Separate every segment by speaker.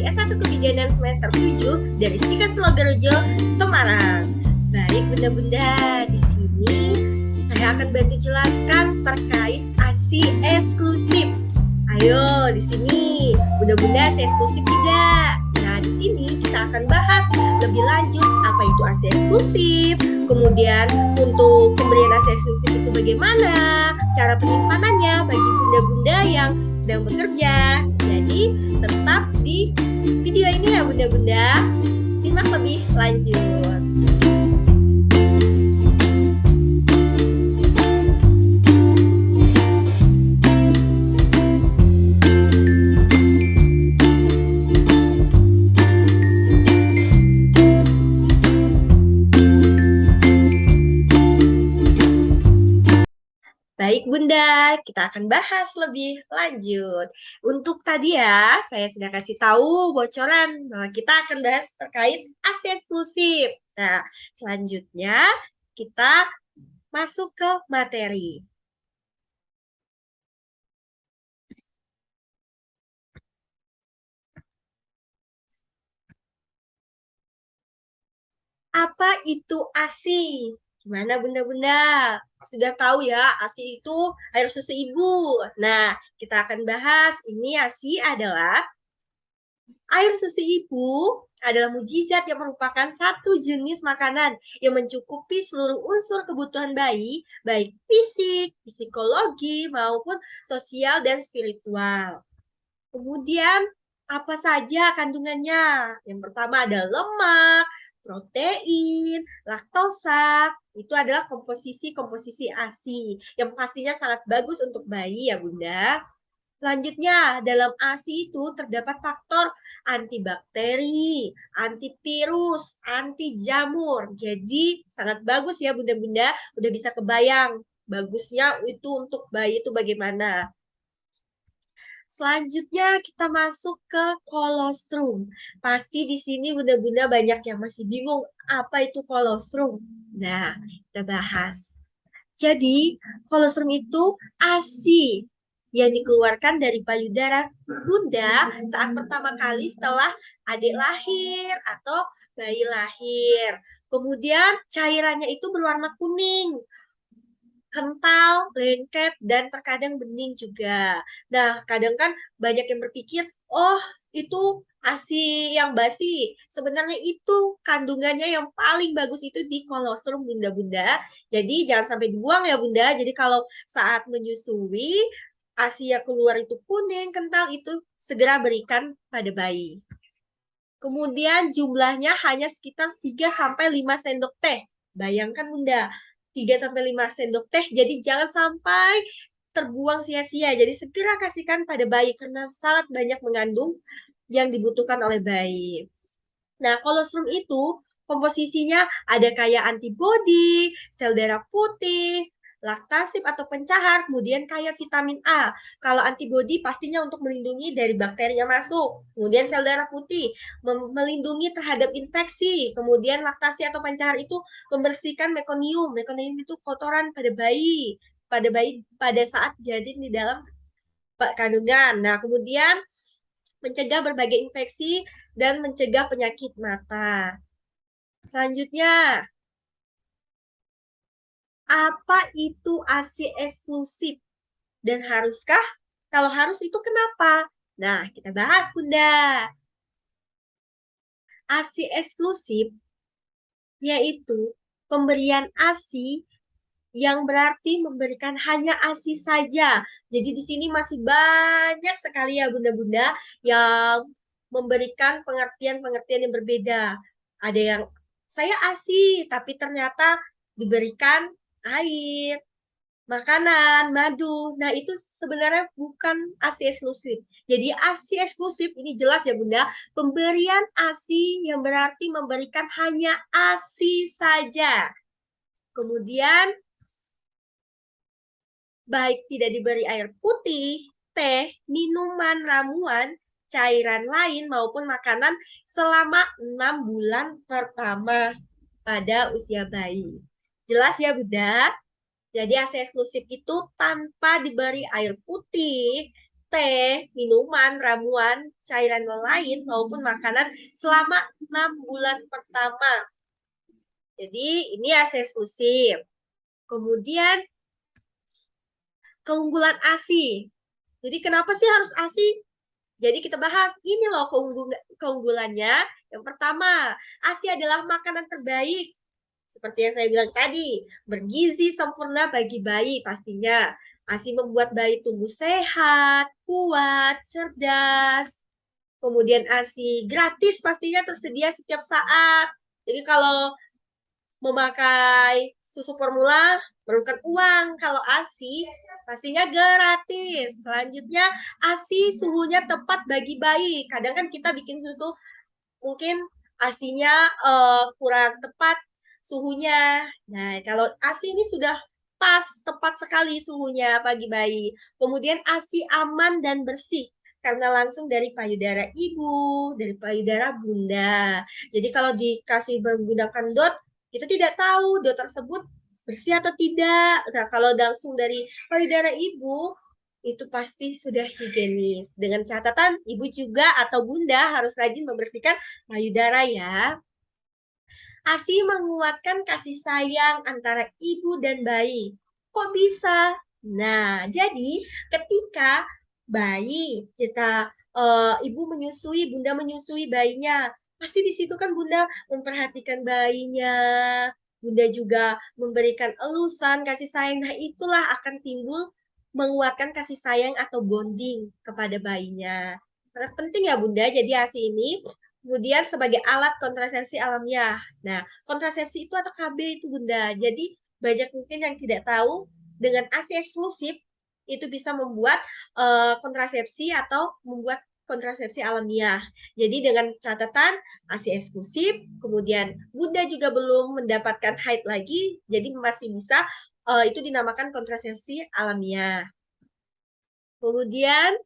Speaker 1: S1 Kebidanan semester 7 dari Stika Slogarejo, Semarang. Baik bunda-bunda, di sini saya akan bantu jelaskan terkait ASI eksklusif. Ayo, di sini bunda-bunda ASI eksklusif tidak? Nah, di sini kita akan bahas lebih lanjut apa itu ASI eksklusif, kemudian untuk pemberian ASI eksklusif itu bagaimana, cara penyimpanannya bagi bunda-bunda yang sedang bekerja. Jadi tetap di video ini ya bunda-bunda, simak lebih lanjut. Baik bunda, kita akan bahas lebih lanjut. Untuk tadi ya, saya sudah kasih tahu bocoran bahwa kita akan bahas terkait ASI eksklusif. Nah, selanjutnya kita masuk ke materi. Apa itu ASI? Gimana bunda-bunda? Sudah tahu ya, ASI itu air susu ibu. Nah, kita akan bahas ini ASI adalah air susu ibu adalah mukjizat yang merupakan satu jenis makanan yang mencukupi seluruh unsur kebutuhan bayi, baik fisik, psikologi, maupun sosial dan spiritual. Kemudian, apa saja kandungannya? Yang pertama ada lemak, protein, laktosa. Itu adalah komposisi-komposisi ASI yang pastinya sangat bagus untuk bayi ya Bunda. Selanjutnya, dalam ASI itu terdapat faktor antibakteri, antivirus, anti jamur. Jadi sangat bagus ya bunda-bunda, udah bisa kebayang bagusnya itu untuk bayi itu bagaimana. Selanjutnya kita masuk ke kolostrum. Pasti di sini bunda-bunda banyak yang masih bingung apa itu kolostrum. Nah, kita bahas. Jadi, kolostrum itu ASI yang dikeluarkan dari payudara bunda saat pertama kali setelah adik lahir atau bayi lahir. Kemudian cairannya itu berwarna kuning, kental, lengket, dan terkadang bening juga. Nah, kadang kan banyak yang berpikir, oh itu ASI yang basi. Sebenarnya itu kandungannya yang paling bagus itu di kolostrum bunda-bunda. Jadi jangan sampai dibuang ya bunda. Jadi kalau saat menyusui, ASI yang keluar itu kuning, kental, itu segera berikan pada bayi. Kemudian jumlahnya hanya sekitar 3-5 sendok teh. Bayangkan bunda, 3-5 sendok teh. Jadi jangan sampai terbuang sia-sia. Jadi segera kasihkan pada bayi karena sangat banyak mengandung yang dibutuhkan oleh bayi. Nah, kolostrum itu komposisinya ada kayak antibodi, sel darah putih, laktasif atau pencahar, kemudian kayak vitamin A. Kalau antibodi pastinya untuk melindungi dari bakteri yang masuk. Kemudian sel darah putih melindungi terhadap infeksi. Kemudian laktasi atau pencahar itu membersihkan mekonium. Mekonium itu kotoran pada bayi pada saat jadi di dalam kandungan. Nah, kemudian mencegah berbagai infeksi dan mencegah penyakit mata. Selanjutnya, apa itu ASI eksklusif? Dan haruskah? Kalau harus itu kenapa? Nah, kita bahas, Bunda. ASI eksklusif yaitu pemberian ASI yang berarti memberikan hanya ASI saja. Jadi di sini masih banyak sekali ya bunda-bunda yang memberikan pengertian-pengertian yang berbeda. Ada yang saya ASI tapi ternyata diberikan air, makanan, madu. Nah, itu sebenarnya bukan ASI eksklusif. Jadi ASI eksklusif ini jelas ya Bunda, pemberian ASI yang berarti memberikan hanya ASI saja. Kemudian baik tidak diberi air putih, teh, minuman, ramuan, cairan lain maupun makanan selama 6 bulan pertama pada usia bayi. Jelas ya Bunda? Jadi ASI eksklusif itu tanpa diberi air putih, teh, minuman, ramuan, cairan lain maupun makanan selama 6 bulan pertama. Jadi ini ASI eksklusif. Kemudian keunggulan ASI. Jadi kenapa sih harus ASI? Jadi kita bahas ini loh keunggulannya. Yang pertama, ASI adalah makanan terbaik. Seperti yang saya bilang tadi, bergizi sempurna bagi bayi pastinya. ASI membuat bayi tumbuh sehat, kuat, cerdas. Kemudian ASI gratis pastinya tersedia setiap saat. Jadi kalau memakai susu formula perlukan uang. Kalau ASI pastinya gratis. Selanjutnya ASI suhunya tepat bagi bayi. Kadang kan kita bikin susu mungkin ASINya kurang tepat suhunya. Nah, kalau ASI ini sudah pas, tepat sekali suhunya bagi bayi. Kemudian ASI aman dan bersih karena langsung dari payudara ibu, dari payudara bunda. Jadi kalau dikasih menggunakan DOT, kita tidak tahu DOT tersebut bersih atau tidak. Nah, kalau langsung dari payudara ibu, itu pasti sudah higienis. Dengan catatan ibu juga atau bunda harus rajin membersihkan payudara ya. ASI menguatkan kasih sayang antara ibu dan bayi. Kok bisa? Nah, jadi ketika bayi kita ibu menyusui, bunda menyusui bayinya, pasti di situ kan bunda memperhatikan bayinya, bunda juga memberikan elusan kasih sayang. Nah, itulah akan timbul menguatkan kasih sayang atau bonding kepada bayinya. Sangat penting ya bunda. Jadi ASI ini kemudian sebagai alat kontrasepsi alamiah. Nah, kontrasepsi itu atau KB itu bunda. Jadi banyak mungkin yang tidak tahu dengan ASI eksklusif itu bisa membuat kontrasepsi atau membuat kontrasepsi alamiah. Jadi dengan catatan ASI eksklusif, kemudian bunda juga belum mendapatkan haid lagi, jadi masih bisa itu dinamakan kontrasepsi alamiah. Kemudian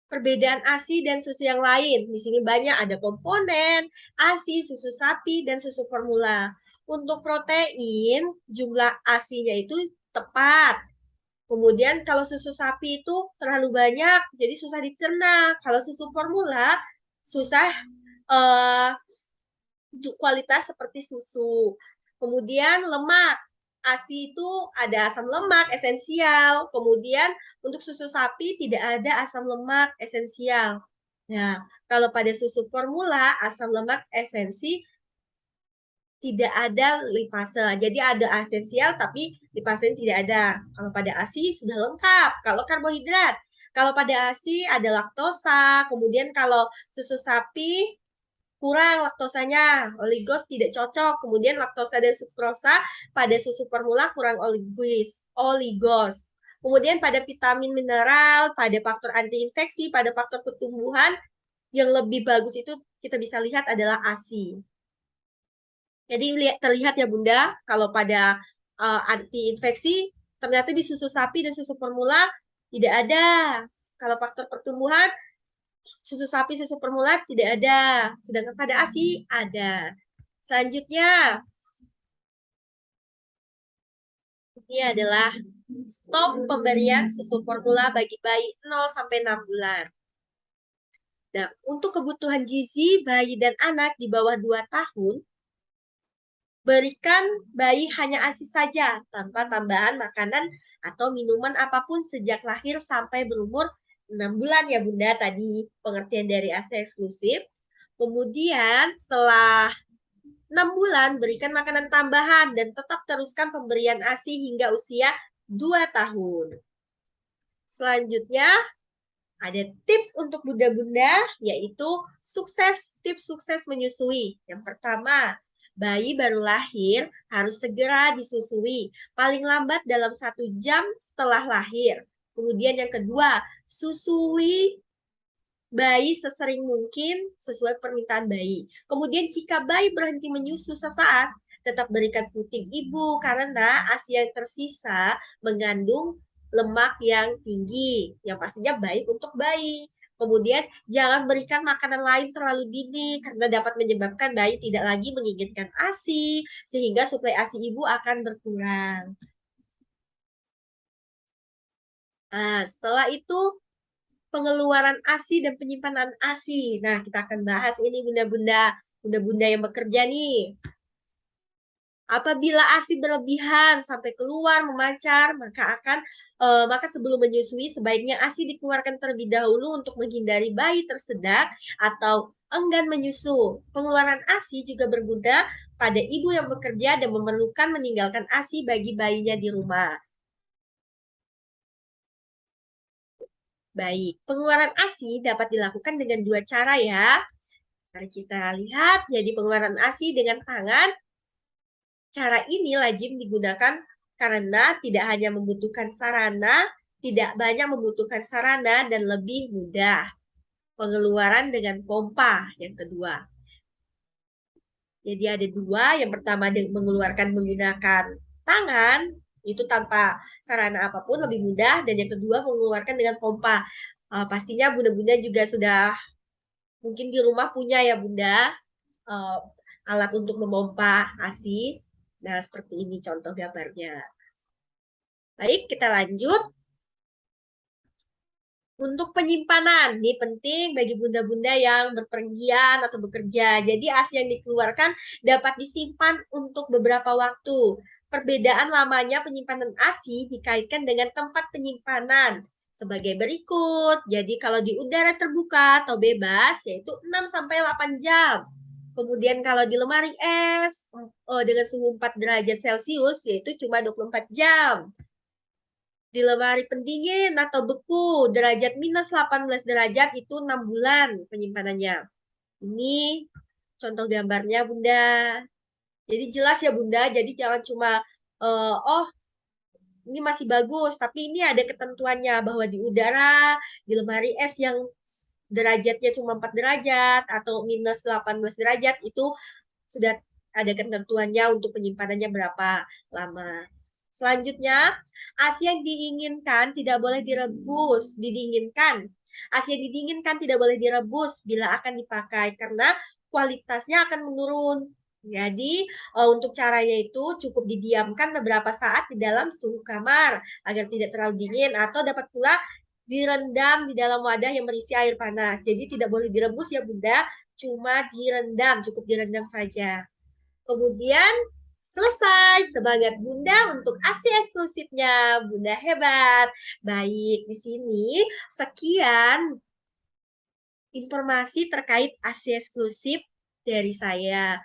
Speaker 1: perbedaan ASI dan susu yang lain. Di sini banyak ada komponen ASI, susu sapi, dan susu formula. Untuk protein, jumlah ASI-nya itu tepat. Kemudian kalau susu sapi itu terlalu banyak, jadi susah dicerna. Kalau susu formula, susah eh, kualitas seperti susu. Kemudian lemak. ASI itu ada asam lemak esensial. Kemudian untuk susu sapi tidak ada asam lemak esensial. Nah, kalau pada susu formula asam lemak esensi tidak ada lipase. Jadi ada esensial tapi lipase tidak ada. Kalau pada ASI sudah lengkap. Kalau karbohidrat, kalau pada ASI ada laktosa. Kemudian kalau susu sapi kurang laktosanya, oligos tidak cocok. Kemudian laktosa dan sukrosa pada susu formula kurang oligos. Kemudian pada vitamin mineral, pada faktor antiinfeksi, pada faktor pertumbuhan yang lebih bagus itu kita bisa lihat adalah ASI. Jadi terlihat ya Bunda, kalau pada antiinfeksi ternyata di susu sapi dan susu formula tidak ada. Kalau faktor pertumbuhan susu sapi, susu formula tidak ada. Sedangkan pada ASI ada. Selanjutnya, ini adalah stop pemberian susu formula bagi bayi 0 sampai 6 bulan. Nah, untuk kebutuhan gizi bayi dan anak di bawah 2 tahun, berikan bayi hanya ASI saja tanpa tambahan makanan atau minuman apapun sejak lahir sampai berumur 6 bulan ya Bunda tadi pengertian dari ASI eksklusif. Kemudian setelah 6 bulan berikan makanan tambahan dan tetap teruskan pemberian ASI hingga usia 2 tahun. Selanjutnya ada tips untuk bunda-bunda yaitu tips sukses menyusui. Yang pertama, bayi baru lahir harus segera disusui, paling lambat dalam 1 jam setelah lahir. Kemudian yang kedua, susui bayi sesering mungkin sesuai permintaan bayi. Kemudian jika bayi berhenti menyusu sesaat, tetap berikan puting ibu karena ASI yang tersisa mengandung lemak yang tinggi, yang pastinya baik untuk bayi. Kemudian jangan berikan makanan lain terlalu dini karena dapat menyebabkan bayi tidak lagi menginginkan ASI sehingga suplai ASI ibu akan berkurang. Nah, setelah itu pengeluaran ASI dan penyimpanan ASI. Nah, kita akan bahas ini bunda-bunda yang bekerja nih. Apabila ASI berlebihan sampai keluar memancar, maka sebelum menyusui sebaiknya ASI dikeluarkan terlebih dahulu untuk menghindari bayi tersedak atau enggan menyusu. Pengeluaran ASI juga berguna pada ibu yang bekerja dan memerlukan meninggalkan ASI bagi bayinya di rumah. Baik, pengeluaran ASI dapat dilakukan dengan dua cara ya. Mari kita lihat, jadi pengeluaran ASI dengan tangan. Cara ini lazim digunakan karena tidak banyak membutuhkan sarana dan lebih mudah. Pengeluaran dengan pompa yang kedua. Jadi ada dua, yang pertama mengeluarkan menggunakan tangan, itu tanpa sarana apapun lebih mudah, dan yang kedua mengeluarkan dengan pompa. Pastinya bunda-bunda juga sudah mungkin di rumah punya ya bunda, uh, alat untuk memompa ASI. Nah, seperti ini contoh gambarnya. Baik, kita lanjut. Untuk penyimpanan, ini penting bagi bunda-bunda yang berpergian atau bekerja. Jadi ASI yang dikeluarkan dapat disimpan untuk beberapa waktu. Perbedaan lamanya penyimpanan ASI dikaitkan dengan tempat penyimpanan sebagai berikut. Jadi kalau di udara terbuka atau bebas, yaitu 6 sampai 8 jam. Kemudian kalau di lemari es dengan suhu 4 derajat Celcius, yaitu cuma 24 jam. Di lemari pendingin atau beku, derajat minus 18 derajat itu 6 bulan penyimpanannya. Ini contoh gambarnya, Bunda. Jadi jelas ya, Bunda. Jadi jangan cuma, oh ini masih bagus, tapi ini ada ketentuannya bahwa di udara, di lemari es yang derajatnya cuma 4 derajat atau minus 18 derajat, itu sudah ada ketentuannya untuk penyimpanannya berapa lama. Selanjutnya, ASI yang diinginkan tidak boleh direbus, didinginkan. ASI yang didinginkan tidak boleh direbus bila akan dipakai karena kualitasnya akan menurun. Jadi, untuk caranya itu cukup didiamkan beberapa saat di dalam suhu kamar agar tidak terlalu dingin atau dapat pula direndam di dalam wadah yang berisi air panas. Jadi tidak boleh direbus ya Bunda, cuma direndam, cukup direndam saja. Kemudian selesai. Semangat Bunda untuk ASI eksklusifnya. Bunda hebat. Baik, di sini sekian informasi terkait ASI eksklusif dari saya.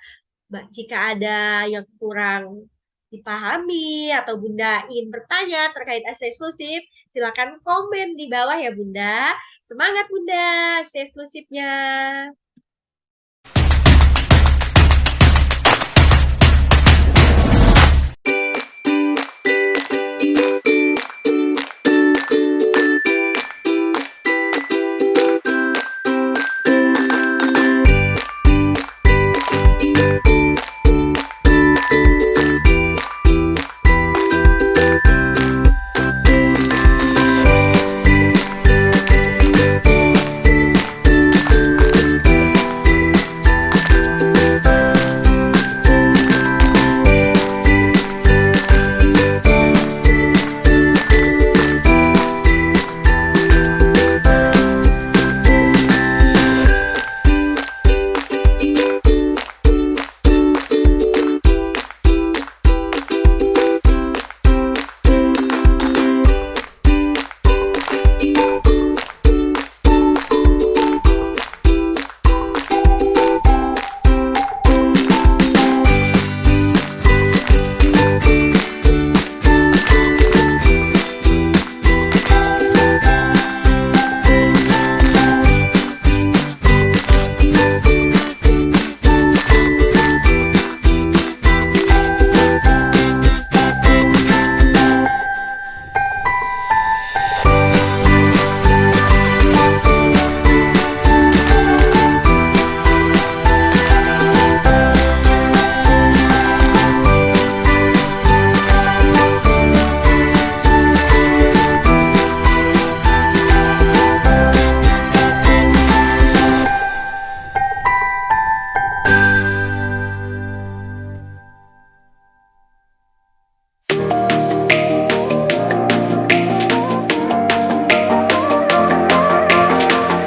Speaker 1: Jika ada yang kurang dipahami atau Bunda ingin bertanya terkait ASI eksklusif, silakan komen di bawah ya Bunda. Semangat Bunda, ASI eksklusifnya.